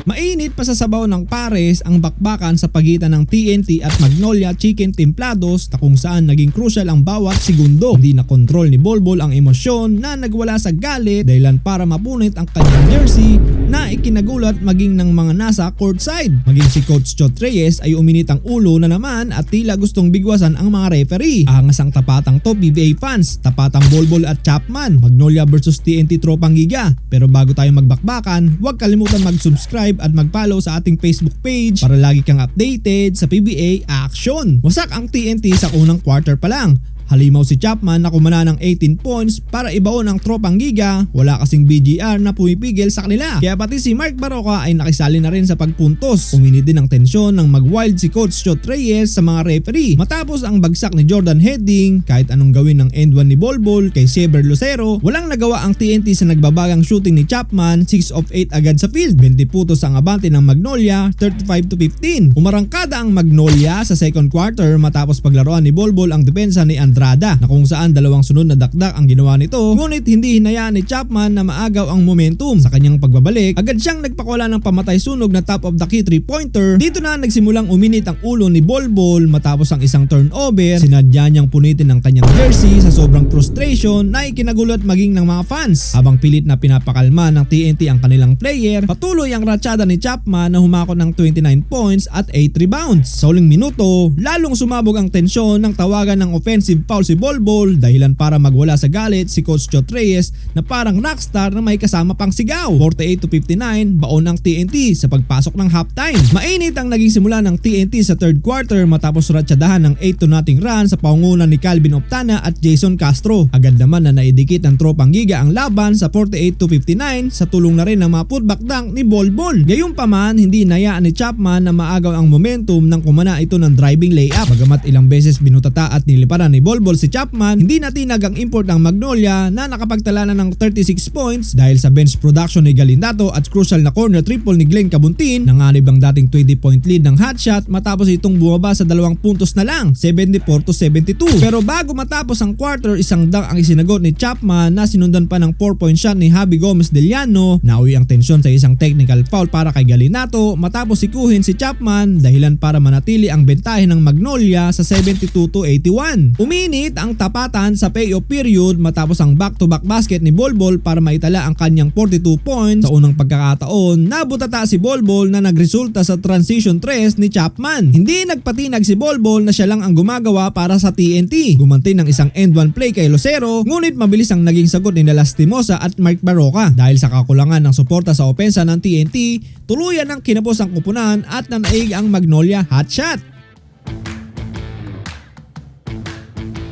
Mainit pa sa sabaw ng pares ang bakbakan sa pagitan ng TNT at Magnolia Chicken Templados na kung saan naging crucial ang bawat segundo. Hindi na kontrol ni Bolbol ang emosyon na nagwala sa galit dahilan para mapunit ang kanyang jersey na ikinagulat maging ng mga nasa courtside. Maging si Coach Chot Reyes ay uminit ang ulo na naman at tila gustong bigwasan ang mga referee. Angas ang tapatang to PBA fans, tapatang Bolbol at Chapman, Magnolia versus TNT Tropang Giga. Pero bago tayo magbakbakan, huwag kalimutan mag-subscribe at mag-follow sa ating Facebook page para lagi kang updated sa PBA action. Wasak ang TNT sa unang quarter pa lang. Halimaw si Chapman na kumana ng 18 points para ibaon ang Tropang Giga, wala kasing BGR na pumipigil sa kanila. Kaya pati si Mark Barroca ay nakisali na rin sa pagpuntos. Uminit din ang tensyon ng mag-wild si Coach Chot Reyes sa mga referee. Matapos ang bagsak ni Jordan Heading, kahit anong gawin ng end 1 ni Bolbol kay Xavier Lucero, walang nagawa ang TNT sa nagbabagang shooting ni Chapman, 6 of 8 agad sa field. 20 putos ang abante ng Magnolia, 35-15. Umarangkada ang Magnolia sa second quarter matapos paglaruan ni Bolbol ang depensa ni Andrada na kung saan dalawang sunod na dakdak ang ginawa nito, ngunit hindi hinayaan ni Chapman na maagaw ang momentum. Sa kanyang pagbabalik, agad siyang nagpakawala ng pamatay sunog na top of the key 3-pointer. Dito na nagsimulang uminit ang ulo ni Bolbol matapos ang isang turnover. Sinadya niyang punitin ang kanyang jersey sa sobrang frustration na ikinagulat maging ng mga fans. Habang pilit na pinapakalma ng TNT ang kanilang player, patuloy ang ratsyada ni Chapman na humakot ng 29 points at 8 rebounds. Sa huling minuto, lalong sumabog ang tensyon ng tawagan ng offensive foul si Bolbol dahilan para magwala sa galit si Coach Chot Reyes na parang rockstar na may kasama pang sigaw. 48-59 baon ang TNT sa pagpasok ng halftime. Mainit ang naging simula ng TNT sa third quarter matapos ratsyadahan ng 8-0 run sa pangunan ni Calvin Optana at Jason Castro. Agad naman na naidikit ng Tropang Giga ang laban sa 48-59 sa tulong na rin ng mga putback dunk ni Bolbol. Gayunpaman, hindi inayaan ni Chapman na maagaw ang momentum nang kumana ito ng driving layup. Bagamat ilang beses binutata at niliparan ni Bolbol si Chapman, hindi natinag ang import ng Magnolia na nakapagtala na ng 36 points dahil sa bench production ni Galindato at crucial na corner triple ni Glenn Cabuntin. Nanganib ang dating 20-point lead ng hotshot matapos itong bumaba sa 2 puntos na lang, 74-72. Pero bago matapos ang quarter, isang dunk ang isinagot ni Chapman na sinundan pa ng 4-point shot ni Javi Gomez Deliano. Nauwi ang tensyon sa isang technical foul para kay Galindato matapos sikuhin si Chapman dahilan para manatili ang bentahe ng Magnolia sa 72-81. Uminit ang tapatan sa payoff period matapos ang back-to-back basket ni Bolbol para maitala ang kanyang 42 points. Sa unang pagkakataon, nabutata si Bolbol na nagresulta sa transition tres ni Chapman. Hindi nagpatinag si Bolbol na siya lang ang gumagawa para sa TNT. Gumanti ng isang end 1 play kay Lucero, ngunit mabilis ang naging sagot ni Lastimosa at Mark Barroca. Dahil sa kakulangan ng suporta sa opensa ng TNT, tuluyan ang kinapos ang kupunan at nanaig ang Magnolia hotshot.